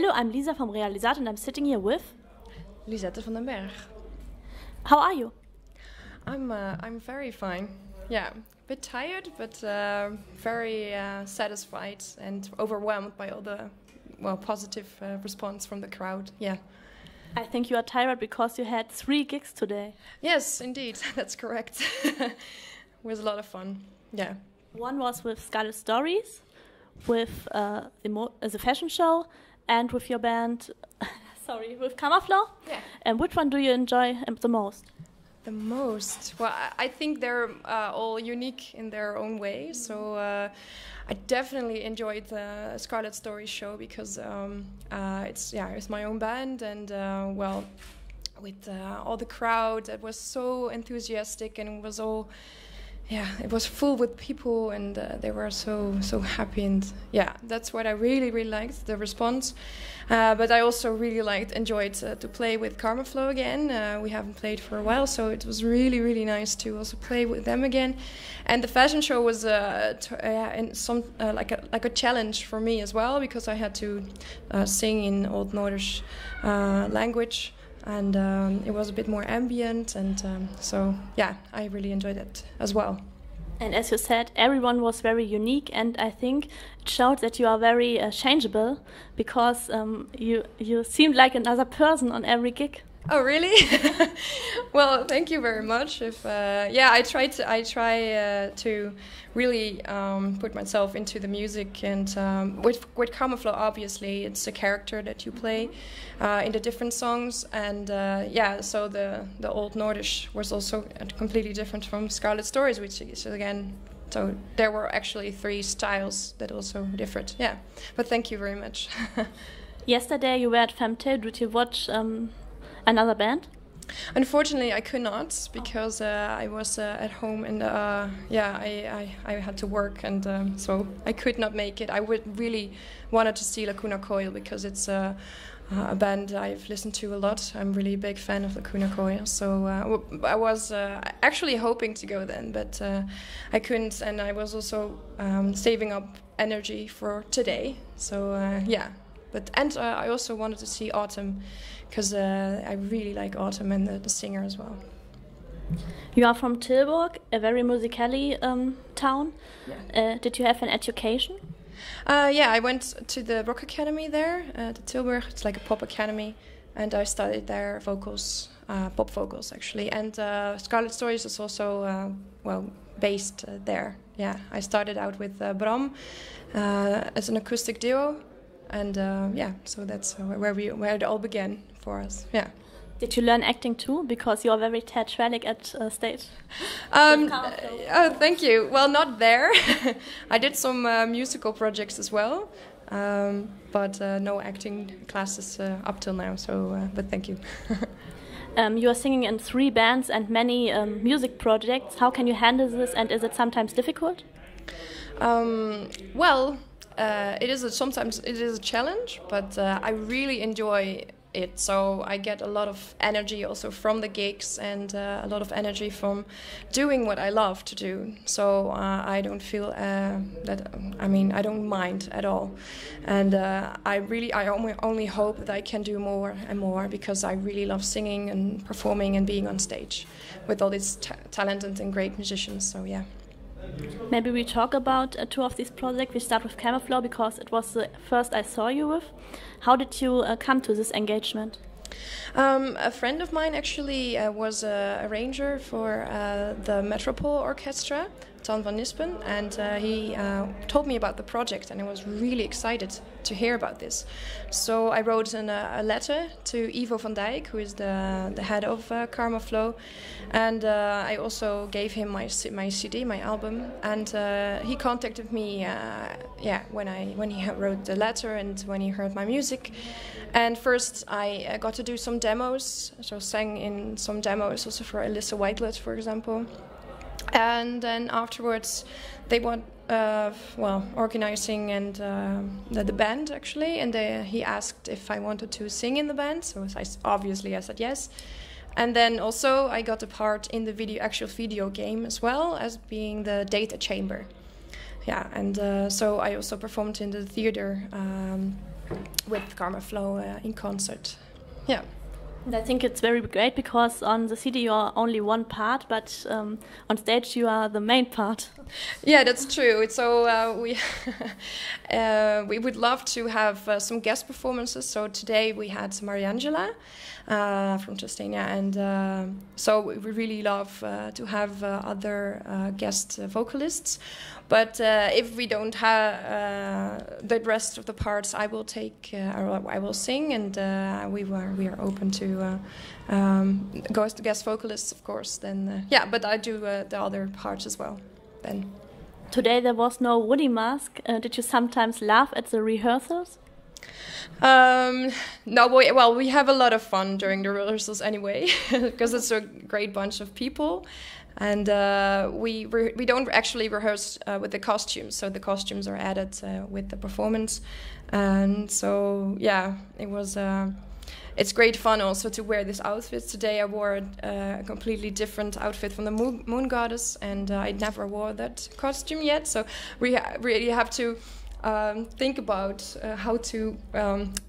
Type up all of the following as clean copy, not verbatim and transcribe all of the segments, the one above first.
Hello, I'm Lisa from Rehearsals and I'm sitting here with Lisette van den Berg. How are you? I'm very fine. Yeah, a bit tired, but very satisfied and overwhelmed by all the positive response from the crowd. Yeah. I think you are tired because you had 3 gigs today. Yes, indeed, that's correct. It was a lot of fun. Yeah. One was with Scarlet Stories, with the fashion show, and with your band, with Karmaflow. Yeah. And which one do you enjoy the most? The most? Well, I think they're all unique in their own way. So I definitely enjoyed the Scarlet Stories show because it's my own band, and with all the crowd, it was so enthusiastic, and it was all. Yeah, it was full with people, and they were so happy, and yeah, that's what I really liked, the response. But I also really enjoyed to play with Karmaflow again. We haven't played for a while, so it was really nice to also play with them again. And the fashion show was like a challenge for me as well, because I had to sing in Old Nordish language. And it was a bit more ambient, and so yeah, I really enjoyed it as well. And as you said, everyone was very unique, and I think it showed that you are very changeable, because you seemed like another person on every gig. Oh, really? Well, thank you very much. I try to really put myself into the music, and with Karmaflow, obviously, it's a character that you play in the different songs, and so the Old Nordish was also completely different from Scarlet Stories, which is again. So there were actually 3 styles that also differed. Yeah, but thank you very much. Yesterday you were at FemME. Did you watch another band? Unfortunately, I could not, because I was at home, and I had to work, and so I could not make it. I would really wanted to see Lacuna Coil, because it's a band I've listened to a lot. I'm really a big fan of Lacuna Coil, so I was actually hoping to go then, but I couldn't, and I was also saving up energy for today. So I also wanted to see Autumn, because I really like Autumn and the singer as well. You are from Tilburg, a very musically town. Yeah. Did you have an education? I went to the Rock Academy there, to Tilburg. It's like a pop academy, and I studied there vocals, pop vocals actually. And Scarlet Stories is also based there. Yeah, I started out with Bram as an acoustic duo. And so that's where it all began for us. Yeah. Did you learn acting too? Because you are very theatralic at stage. Oh, thank you. Well, not there. I did some musical projects as well, but no acting classes up till now. So, but thank you. You are singing in 3 bands and many music projects. How can you handle this? And is it sometimes difficult? Sometimes it is a challenge, but I really enjoy it. So I get a lot of energy also from the gigs, and a lot of energy from doing what I love to do. So I don't feel I don't mind at all. And I only hope that I can do more and more, because I really love singing and performing and being on stage with all these talented and great musicians. So yeah. Maybe we talk about 2 of these projects. We start with Karmaflow, because it was the first I saw you with. How did you come to this engagement? A friend of mine actually was an arranger for the Metropole Orchestra, Ton van Nispen, and he told me about the project, and I was really excited to hear about this. So I wrote a letter to Ivo van Dijk, who is the head of Karmaflow, and I also gave him my CD, my album, and he contacted me when he wrote the letter and when he heard my music. And first I got to do some demos, so sang in some demos also for Alyssa Whitelet, for example. And then afterwards they want organizing and the band actually, and he asked if I wanted to sing in the band, so I said yes. And then also I got a part in the actual video game as well, as being the data chamber. Yeah, and so I also performed in the theater with Karmaflow in concert. Yeah. And I think it's very great because on the CD you are only one part, but on stage you are the main part. Yeah, that's true. So we would love to have some guest performances. So today we had Mariangela from Chastenia, and so we really love to have other guest vocalists. But if we don't have the rest of the parts, I will take, or I will sing, and we are open to guest vocalists, of course. Then yeah, but I do the other parts as well. Then today there was no Woody mask. Did you sometimes laugh at the rehearsals? No, well, we have a lot of fun during the rehearsals anyway, because it's a great bunch of people. And we don't actually rehearse with the costumes, so the costumes are added with the performance. And so yeah, it's great fun also to wear this outfit. Today I wore a completely different outfit from the moon goddess, and I never wore that costume yet. So we really have to think about how to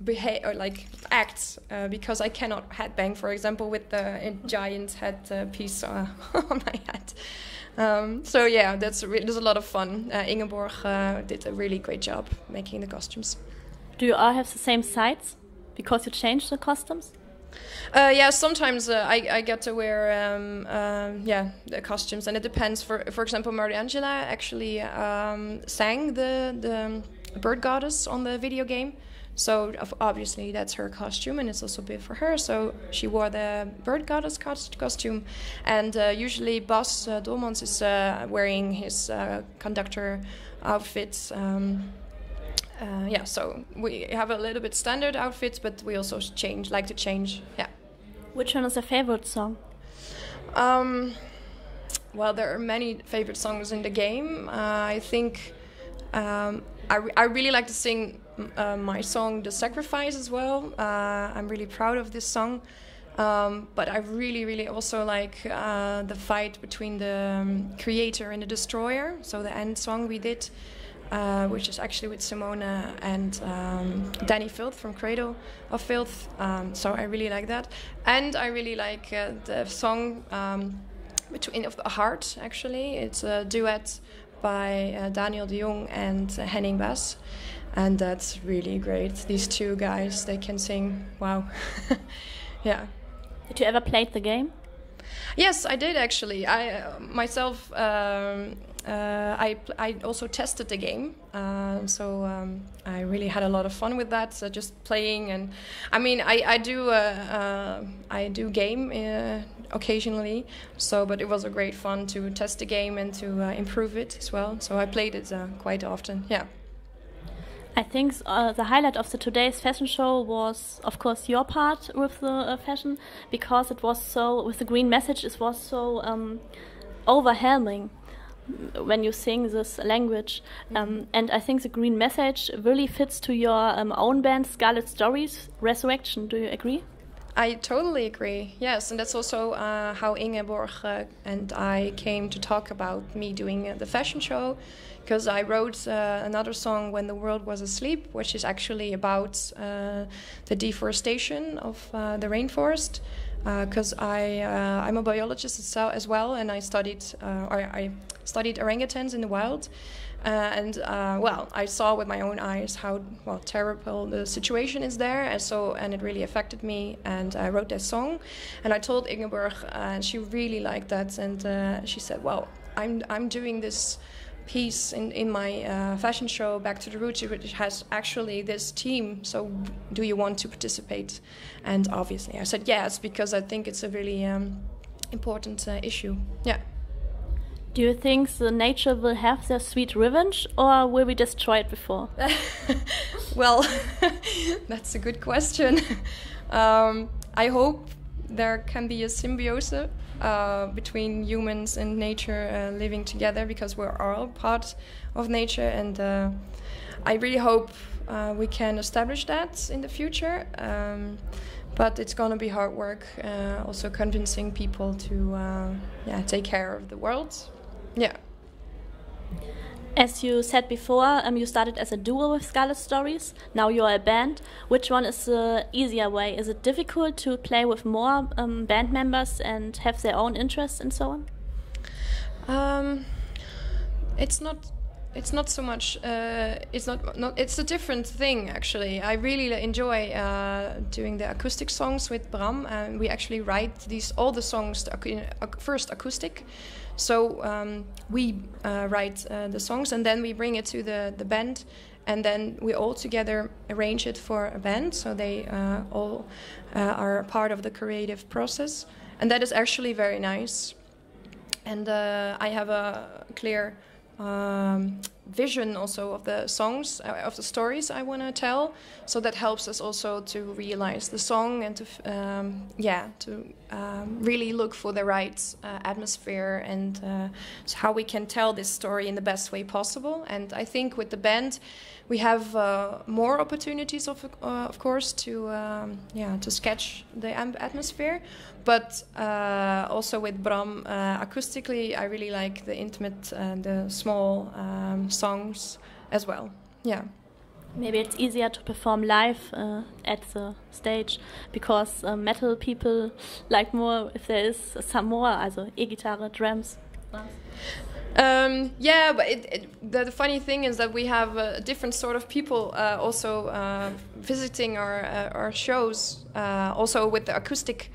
behave or like act, because I cannot headbang, for example, with the giant head piece on my head. So yeah, there's a lot of fun. Ingeborg did a really great job making the costumes. Do you all have the same sides because you changed the costumes? Yeah, sometimes I get to wear the costumes, and it depends. For example, Mariangela actually sang the bird goddess on the video game, so obviously that's her costume, and it's also big for her. So she wore the bird goddess costume, and usually Bas Dolmans is wearing his conductor outfits. Yeah, so we have a little bit standard outfits, but we also like to change. Yeah. Which one is your favorite song? Well, there are many favorite songs in the game. I think I really like to sing my song, The Sacrifice, as well. I'm really proud of this song. But I really also like the fight between the creator and the destroyer. So the end song we did, which is actually with Simona and Danny Filth from Cradle of Filth. So I really like that. And I really like the song Between of the Heart, actually. It's a duet by Daniel de Jong and Henning Bass. And that's really great. These two guys, they can sing. Wow. Yeah. Did you ever play the game? Yes, I did actually. I myself, I also tested the game, so I really had a lot of fun with that. So just playing, and I mean, I do game occasionally. So, but it was a great fun to test the game and to improve it as well. So I played it quite often. Yeah. I think the highlight of today's fashion show was, of course, your part with the fashion, because it was so, with the green message, it was so overwhelming when you sing this language. And I think the green message really fits to your own band, Scarlet Stories, Resurrection. Do you agree? I totally agree, yes, and that's also how Ingeborg and I came to talk about me doing the fashion show, because I wrote another song, When the World Was Asleep, which is actually about the deforestation of the rainforest, because I'm a biologist as well, and I studied orangutans in the wild. And I saw with my own eyes how terrible the situation is there, and it really affected me. And I wrote that song, and I told Ingeborg, and she really liked that. And she said, "Well, I'm doing this piece in my fashion show, Back to the Roots, which has actually this theme. So, do you want to participate?" And obviously, I said yes, because I think it's a really important issue. Yeah. Do you think the nature will have their sweet revenge, or will we destroy it before? Well, that's a good question. I hope there can be a symbiosis between humans and nature living together, because we're all part of nature, and I really hope we can establish that in the future. But it's going to be hard work, also convincing people to take care of the world. Yeah. As you said before, you started as a duo with Scarlet Stories. Now you're a band. Which one is the easier way? Is it difficult to play with more band members and have their own interests and so on? It's not so much. It's a different thing actually. I really enjoy doing the acoustic songs with Bram, and we actually write all the songs first acoustic. So we write the songs, and then we bring it to the band, and then we all together arrange it for a band. So they all are part of the creative process, and that is actually very nice. And I have a clear vision also of the songs, of the stories I want to tell. So that helps us also to realize the song and to really look for the right atmosphere and how we can tell this story in the best way possible. And I think with the band, we have more opportunities, of course, to sketch the atmosphere. But also with Bram, acoustically, I really like the intimate and the small songs as well. Yeah. Maybe it's easier to perform live at the stage because metal people like more if there is some more, also E-Gitarre, drums. Yeah, but the funny thing is that we have a different sort of people also visiting our shows, also with the acoustic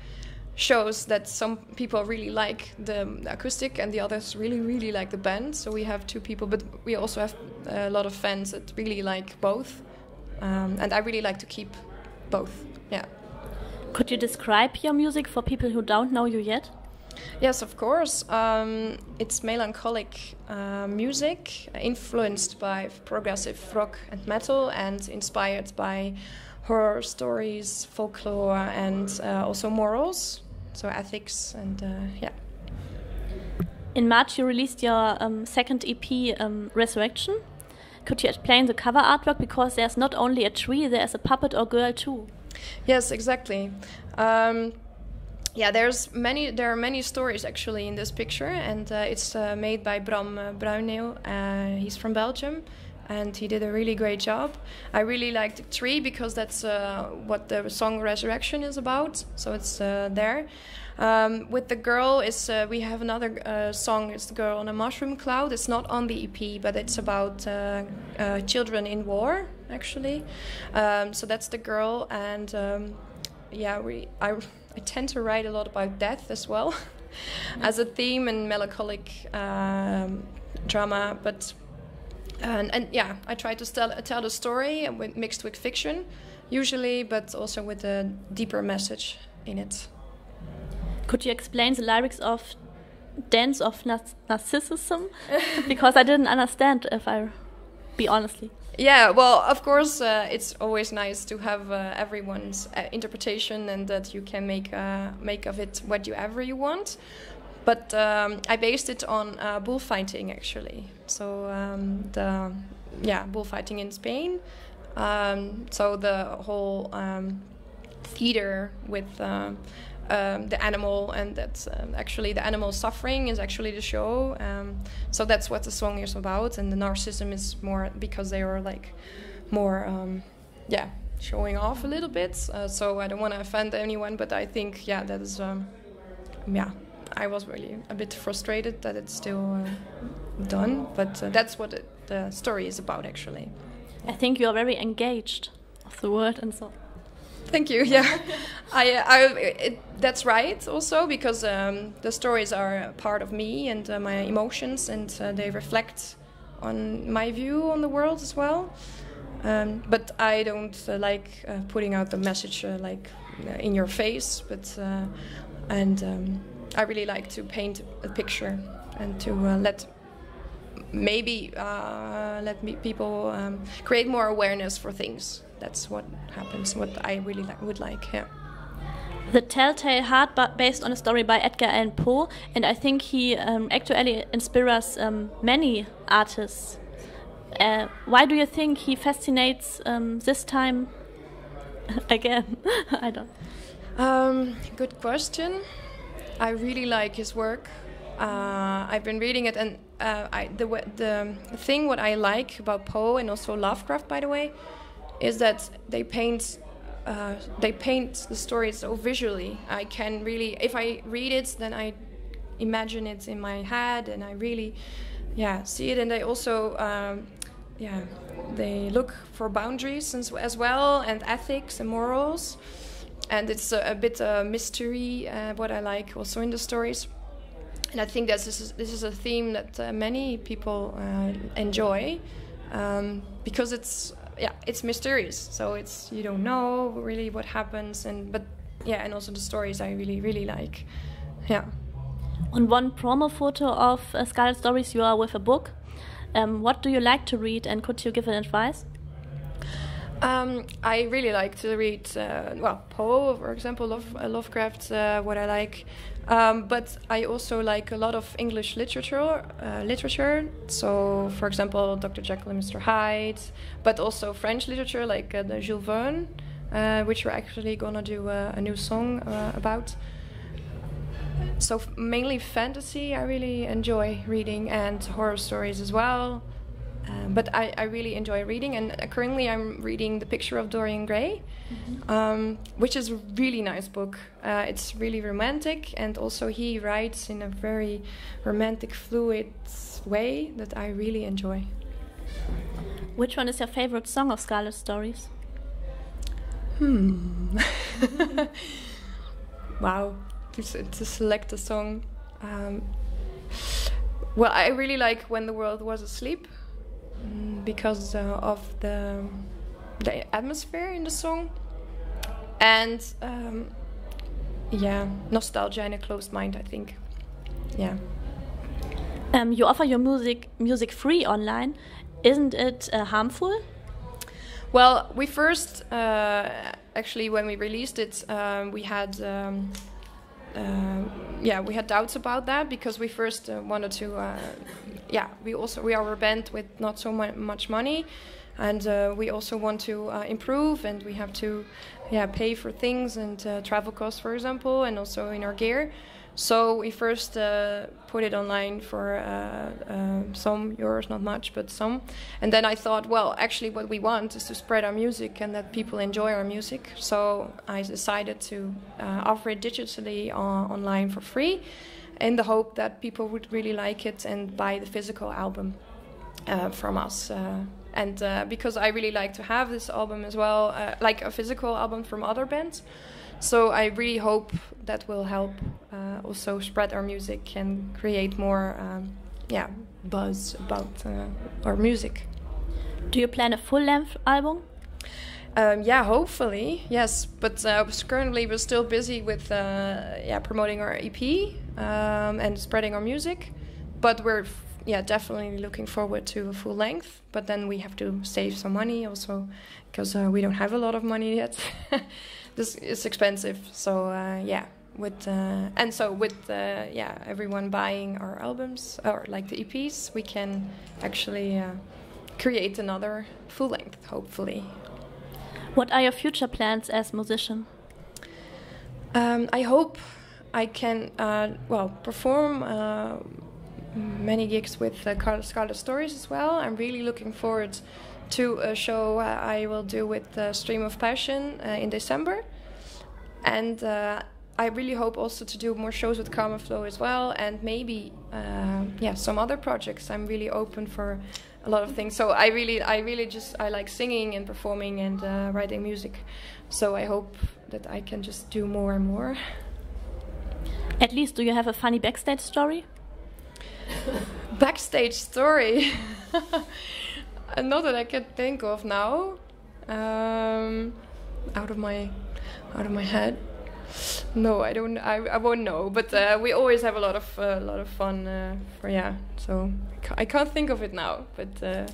shows, that some people really like the acoustic and the others really like the band. So we have two people, but we also have a lot of fans that really like both, and I really like to keep both. Yeah. Could you describe your music for people who don't know you yet? Yes, of course. It's melancholic music, influenced by progressive rock and metal, and inspired by horror stories, folklore, and also morals, so ethics, and yeah. In March you released your second EP, Resurrection. Could you explain the cover artwork, because there's not only a tree, there's a puppet or girl too? Yes, exactly. Yeah, there are many stories actually in this picture, and it's made by Bram Bruineel. He's from Belgium, and he did a really great job. I really like the tree because that's what the song Resurrection is about, so it's there. With the girl, we have another song, it's The Girl on a Mushroom Cloud. It's not on the EP, but it's about children in war, actually. So that's the girl, and yeah, I tend to write a lot about death as well, as a theme and melancholic drama, but and yeah, I try to tell the story mixed with fiction, usually, but also with a deeper message in it. Could you explain the lyrics of Dance of Narcissism? Because I didn't understand, if I be honestly. Yeah, well, of course, it's always nice to have everyone's interpretation, and that you can make of it whatever you want. But I based it on bullfighting, actually. So bullfighting in Spain. So the whole theater with the animal, and that's actually the animal suffering is actually the show. So that's what the song is about, and the narcissism is more because they are like more showing off a little bit. So I don't want to offend anyone, but I think that is I was really a bit frustrated that it's still done, but that's what the story is about, actually. I think you are very engaged of the word and so. Thank you. Yeah, that's right. Also, because the stories are a part of me and my emotions, and they reflect on my view on the world as well. But I don't like putting out the message in your face. But I really like to paint a picture and to let people create more awareness for things. That's what happens, what I really would like, yeah. The Telltale Heart based on a story by Edgar Allan Poe, and I think he actually inspires many artists. Why do you think he fascinates this time again? I don't. Good question. I really like his work. I've been reading it, and the thing what I like about Poe and also Lovecraft, by the way, is that they paint the story so visually. I can really, if I read it, then I imagine it in my head, and I really, see it. And they also, they look for boundaries as well, and ethics and morals. And it's a bit mystery, what I like also in the stories. And I think that this is a theme that many people enjoy, because it's mysterious. So you don't know really what happens, and also the stories I really like. Yeah. On one promo photo of Scarlet Stories, you are with a book. What do you like to read, and could you give an advice? I really like to read, Poe, for example, Lovecraft, what I like. But I also like a lot of English literature. So, for example, Dr. Jekyll and Mr. Hyde, but also French literature like the Jules Verne, which we're actually gonna do a new song about. So mainly fantasy I really enjoy reading, and horror stories as well. But I really enjoy reading, and currently I'm reading The Picture of Dorian Gray, which is a really nice book. It's really romantic, and also he writes in a very romantic, fluid way that I really enjoy. Which one is your favorite song of Scarlet Stories? Wow, to select a song. Well, I really like When the World Was Asleep, because of the atmosphere in the song, and nostalgia and a closed mind, I think. Yeah. You offer your music free online. Isn't it harmful? Well, we first actually, when we released it, we had doubts about that, because we first wanted to we are a band with not so much money, and we also want to improve, and we have to pay for things, and travel costs, for example, and also in our gear. So we first put it online for some euros, not much, but some. And then I thought, well, actually what we want is to spread our music and that people enjoy our music. So I decided to offer it digitally online for free, in the hope that people would really like it and buy the physical album from us. Because I really like to have this album as well, like a physical album from other bands. So I really hope that will help also spread our music and create more buzz about our music. Do you plan a full-length album? Hopefully, yes. But currently we're still busy with promoting our EP and spreading our music. But we're definitely looking forward to a full length. But then we have to save some money also, because we don't have a lot of money yet. This is expensive. So with everyone buying our albums or like the EPs, we can actually create another full length, hopefully. What are your future plans as musician? I hope I can perform many gigs with Scarlet Stories as well. I'm really looking forward to a show I will do with Stream of Passion in December. And I really hope also to do more shows with Karmaflow as well, and maybe some other projects. I'm really open for a lot of things. So I like singing and performing and writing music. So I hope that I can just do more and more. At least, do you have a funny backstage story? Backstage story? Not that I can think of now. Out of my head. No, I don't. I won't know. But we always have a lot of fun. So I can't think of it now. But no.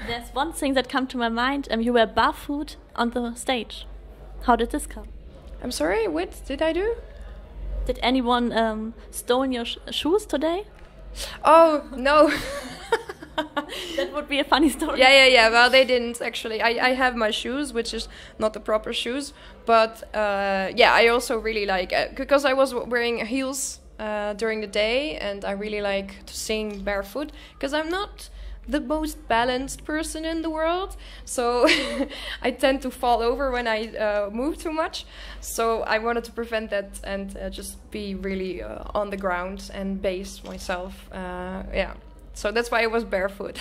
There's one thing that come to my mind. You were barefoot on the stage. How did this come? I'm sorry. What did I do? Did anyone stole your shoes today? Oh no. That would be a funny story. Yeah. Well, they didn't actually. I have my shoes, which is not the proper shoes. But I also really like because I was wearing heels during the day, and I really like to sing barefoot because I'm not the most balanced person in the world, so I tend to fall over when I move too much. So I wanted to prevent that and just be really on the ground and base myself. Yeah, so that's why I was barefoot.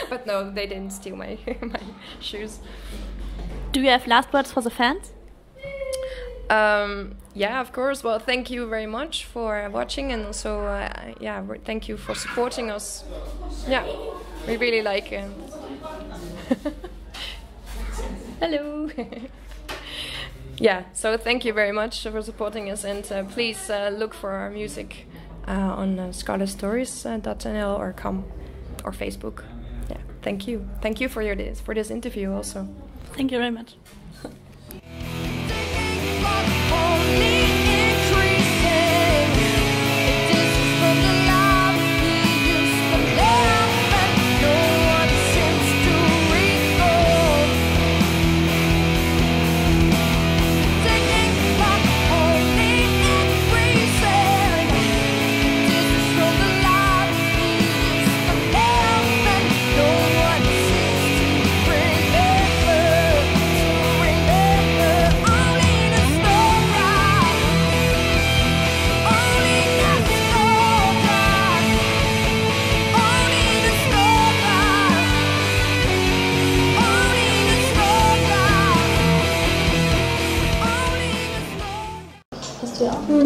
But no, they didn't steal my my shoes. Do you have last words for the fans? Yeah, of course. Well, thank you very much for watching, and also, yeah, thank you for supporting us. Yeah, we really like it. Hello. Yeah, so thank you very much for supporting us, and please look for our music on scarletstories.nl or com or Facebook. Yeah, thank you. Thank you for this interview also. Thank you very much.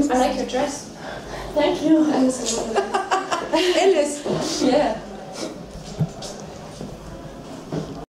I like your dress. Thank you. Alice. Yeah.